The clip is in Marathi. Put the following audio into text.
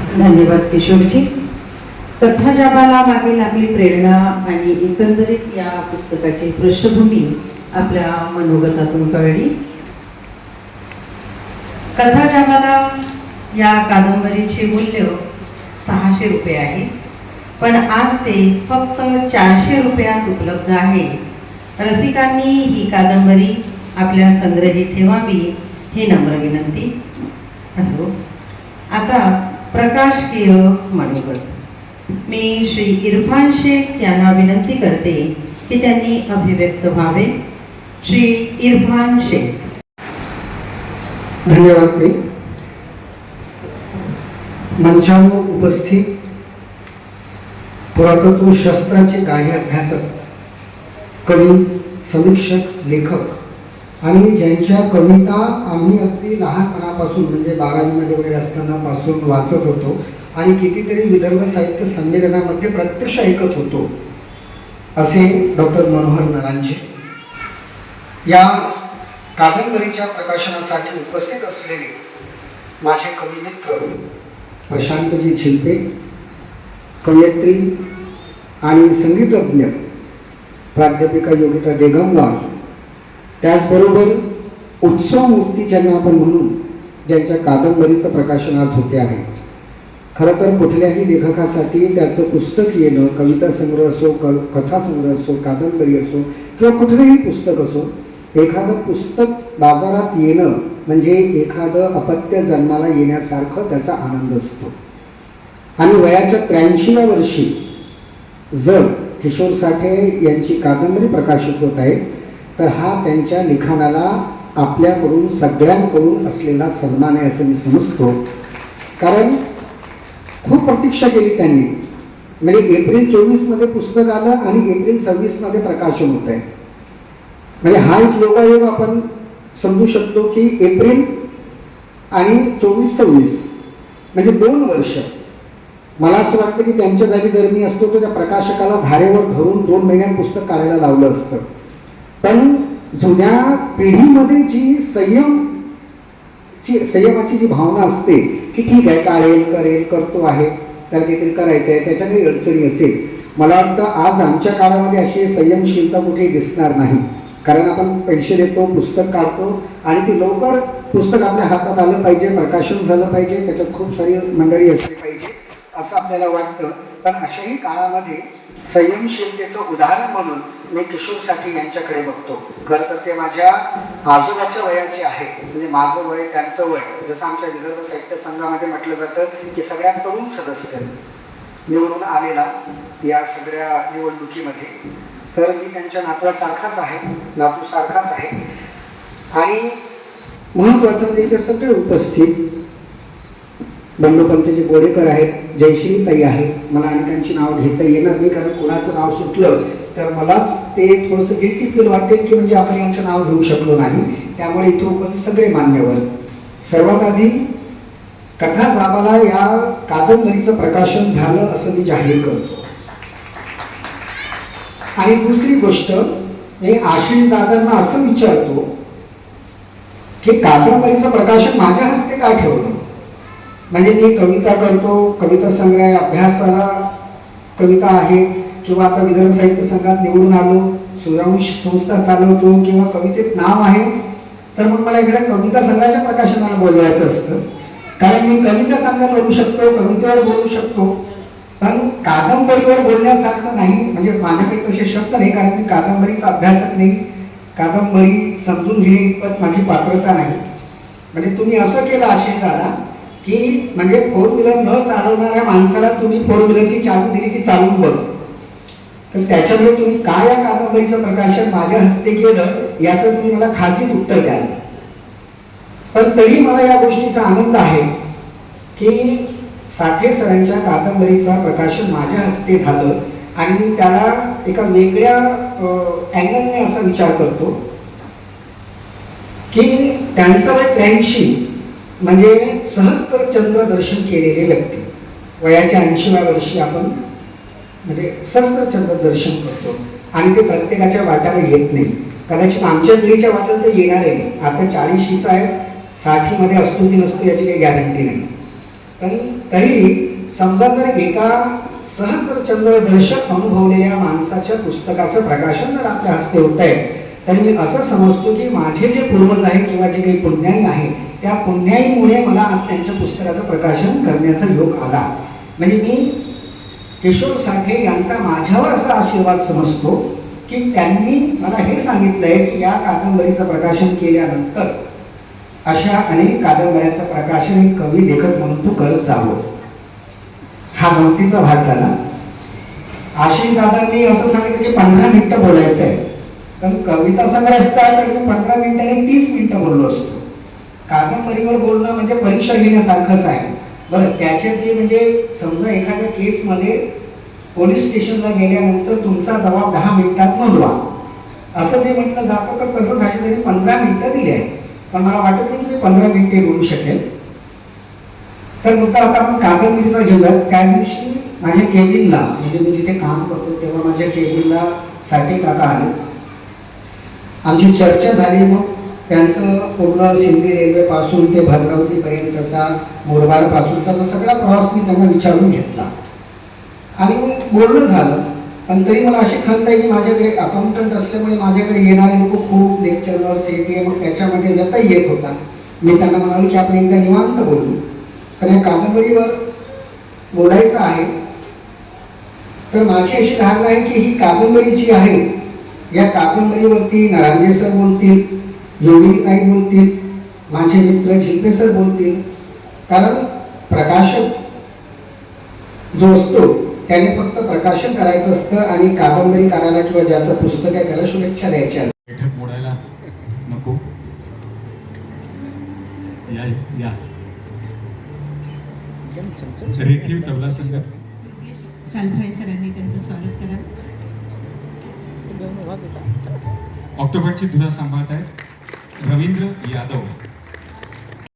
धन्यवाद किशोरजी. कथाजाबाला मागील आपली प्रेरणा आणि एकंदरीत या पुस्तकाची पृष्ठभूमी आपल्या मनोगतातून कळली. कथाजाबाला या कादंबरीचे मूल्य 600 रुपये आहे, पण आज ते फक्त 400 रुपयात उपलब्ध आहे. रसिकांनी ही कादंबरी आपल्या संग्रही ठेवावी ही नम्र विनंती. असो, आता प्रकाशकीय मनोगत. मी श्री इरफान शेख यांना विनंती करते की त्यांनी अभिव्यक्त व्हावे. श्री इरफान शेख. धन्यवाद. मंचावर उपस्थित पुरातत्व शास्त्राचे गाढे अभ्यासक, कवी, समीक्षक, लेखक आणि ज्यांच्या कविता आम्ही अगदी लहानपणापासून म्हणजे 12वीमध्ये वगैरे असताना पासून वाचत होतो आणि कितीतरी विदर्भ साहित्य संमेलनामध्ये प्रत्यक्ष ऐकत होतो, असे डॉक्टर मनोहर नरांचे या कादंबरीच्या प्रकाशनासाठी उपस्थित असलेले माझे कवी मित्र प्रशांतजी छिल्पे, कवयित्री आणि संगीतज्ञ प्राध्यापिका योगिता देगमवार, त्याचबरोबर उत्सव मूर्ती ज्यांना आपण म्हणू, ज्यांच्या कादंबरीचं प्रकाशन आज होते आहे. खरं तर कुठल्याही लेखकासाठी त्याचं पुस्तक येणं, कविता संग्रह असो, कथा संग्रह असो, कादंबरी असो किंवा कुठलंही पुस्तक असो, एखादं पुस्तक बाजारात येणं म्हणजे एखादं अपत्य जन्माला येण्यासारखं त्याचा आनंद असतो. आणि वयाच्या 83व्या वर्षी जर किशोर साठे यांची कादंबरी प्रकाशित होत आहे, तर हा त्यांच्या लिखाणाला आपल्याकडून सगळ्यांकडून असलेला सन्मान आहे असं मी समजतो. कारण खूप प्रतीक्षा केली त्यांनी. म्हणजे एप्रिल 24मध्ये पुस्तक आलं आणि एप्रिल 26मध्ये प्रकाशन होत आहे. म्हणजे हा एक योगायोग आपण समजू शकतो की एप्रिल आणि 24-26 म्हणजे 2 वर्ष. मला असं वाटतं की त्यांच्या जागी जर मी असतो तर त्या प्रकाशकाला धारेवर धरून 2 महिन्यात पुस्तक काढायला लावलं असतं. पण जुन्या पिढीमध्ये जी संयमाची जी भावना असते की ठीक आहे, काढेल, करेल, करतो आहे, त्याला काहीतरी करायचं आहे, त्याच्या काही अडचणी असेल. मला वाटतं आज आमच्या काळामध्ये अशी संयमशीलता कुठेही दिसणार नाही. कारण आपण पैसे देतो, पुस्तक काढतो आणि ती लवकर पुस्तक आपल्या हातात आलं पाहिजे, प्रकाशन झालं पाहिजे, त्याच्यात खूप सारी मंडळी असली पाहिजे असं आपल्याला वाटतं. पण अशाही काळामध्ये संयमशीलतेचं उदाहरण म्हणून मी किशोर साठे यांच्याकडे बघतो. खरं तर ते माझ्या आजोबाच्या वयाचे आहे. म्हणजे माझं वय, त्यांचं वय, जसं आमच्या विदर्भ साहित्य संघामध्ये म्हटलं जातं की सगळ्यात तरुण सदस्य निवडून आलेला या सगळ्या निवडणुकीमध्ये, तर मी त्यांच्या नातवासारखाच आहे, नातूसारखाच आहे. आणि महत्त्वाचं म्हणजे इथे सगळे उपस्थित बंडोपंतजी गोडेकर आहेत, जयश्री ताई आहे. मला अनेकांची नाव घेता येणार नाही, कारण कोणाचं नाव सुटलं तर मलाच ते थोडंसं गिल्टी फील वाटेल की म्हणजे आपण यांचं नाव घेऊ शकलो नाही. त्यामुळे इथे उपस्थित सगळे मान्यवर. सर्वात आधी कथाजाबाला या कादंबरीचं प्रकाशन झालं असं मी जाहीर करतो. आणि दुसरी गोष्ट, मी आशिष दादांना असं विचारतो की कादंबरीचं प्रकाशन माझ्या हस्ते का ठेवलं. म्हणजे मी कविता करतो, कविता संग्रह अभ्यासाला कविता आहे, किंवा आता विदर्भ साहित्य संघात निवडून आलो, सूर्यवंश संस्था चालवतो, किंवा कवितेत नाव आहे, तर मग मला एखाद्या कविता संघाच्या प्रकाशनाला बोलवायचं असतं. कारण मी कविता चांगल्या करू शकतो, कवितेवर बोलू शकतो, पण कादंबरीवर बोलण्यासारखं नाही. म्हणजे माझ्याकडे तसे शब्द नाही, कारण मी कादंबरीचा अभ्यासक नाही, कादंबरी समजून घेणे इतपत माझी पात्रता नाही. म्हणजे तुम्ही असं केलं आशिष दादा की म्हणजे 4 व्हीलर न चालवणाऱ्या माणसाला तुम्ही 4 व्हीलरची चावी दिली की चालवून बघ, तर त्याच्यामुळे तुम्ही काय या कादंबरीचं प्रकाशन माझ्या हस्ते केलं याचं तुम्ही मला खाजगीत उत्तर द्याल. पण तरी मला या गोष्टीचा आनंद आहे की साठे सरांच्या कादंबरीचा प्रकाशन माझ्या हस्ते झालं. आणि मी त्याला एका वेगळ्या अँगलने असा विचार करतो की त्यांचं वय 83 म्हणजे सहस्त्र चंद्र दर्शन केलेले व्यक्ती, वयाच्या 80व्या वर्षी आपण म्हणजे सहस्त्र चंद्र दर्शन करतो आणि ते प्रत्येकाच्या वाट्याला येत नाही. कदाचित आमच्या पिढीच्या वाटेल तर येणार आहे. आता 40शीचा आहे, 60मध्ये असतो की नसतो याची काही गॅरंटी नाही. पण तरी समजा जर एका सहस्त्रचंद्रदर्शक अनुभवलेल्या माणसाच्या पुस्तकाचं प्रकाशन जर आपल्या हस्ते होत आहे, तर मी असं समजतो की माझे जे पूर्वज आहे किंवा जे काही पुण्याई आहे, त्या पुण्याईमुळे मला आज त्यांच्या पुस्तकाचं प्रकाशन करण्याचा योग आला. म्हणजे मी किशोर साठे यांचा माझ्यावर असा आशीर्वाद समजतो की त्यांनी मला हे सांगितलंय की या कादंबरीचं प्रकाशन केल्यानंतर अशा अनेक कादंबऱ्यांचं प्रकाशन एक कवी लेखक म्हणून तू करत जावं. हा गमतीचा भाग झाला. आशिष दादांनी असं सांगितलं की 15 मिनिटं बोलायचं आहे, पण कविता संग्रह असता तर मी 15 मिनिटांनी 30 मिनिटं बोललो असतो. कादंबरीवर बोलणं म्हणजे परीक्षा घेण्यासारखंच आहे. बरं, त्याच्यातली म्हणजे समजा एखाद्या केसमध्ये पोलीस स्टेशनला गेल्यानंतर तुमचा जबाब 10 मिनिटात नोंदवा असं जे म्हटलं जातं, तर तसं झालं तरी 15 मिनिटं दिली आहे. पण मला वाटत नाही की मी 15 मिनिटे बोलू शकेल. तर मुद्दा आता आपण कादंबरीचा घेऊया. त्या दिवशी माझ्या केबिनला, म्हणजे मी जिथे काम करतो तेव्हा माझ्या केबिनला साठे काका आले. आमची चर्चा झाली. मग त्यांचं पूर्ण सिंधी रेल्वेपासून ते भद्रावतीपर्यंतचा, मोरबाडपासूनचा जो सगळा प्रवास मी त्यांना विचारून घेतला आणि बोलणं झालं. पण तरी मला अशी खंत आहे की माझ्याकडे अकाउंटंट असल्यामुळे माझ्याकडे येणारे लोक खूप लेक्चरर्स येते, मग त्याच्यामध्ये व्यतय येत होता. मी त्यांना म्हणालो की आपण एकदा निवांत बोलू, पण या कादंबरीवर बोलायचं आहे. तर माझी अशी धारणा आहे की ही कादंबरी जी आहे, या कादंबरीवरती नरांजे सर बोलतील, योगिनीताई बोलतील, माझे मित्र झिल्पे सर बोलतील. कारण प्रकाशक जो असतो त्याने फक्त प्रकाशन करायचं असतं आणि कादंबरी करायला किंवा ज्याचं पुस्तक आहे त्याला शुभेच्छा द्यायच्या असतात. बैठक मोडायला नको. या रेखीव तबला संघ सालफळे सरांनी त्यांचं स्वागत करा. ऑक्टोबरची धुरा सांभाळत आहेत रवींद्र यादव.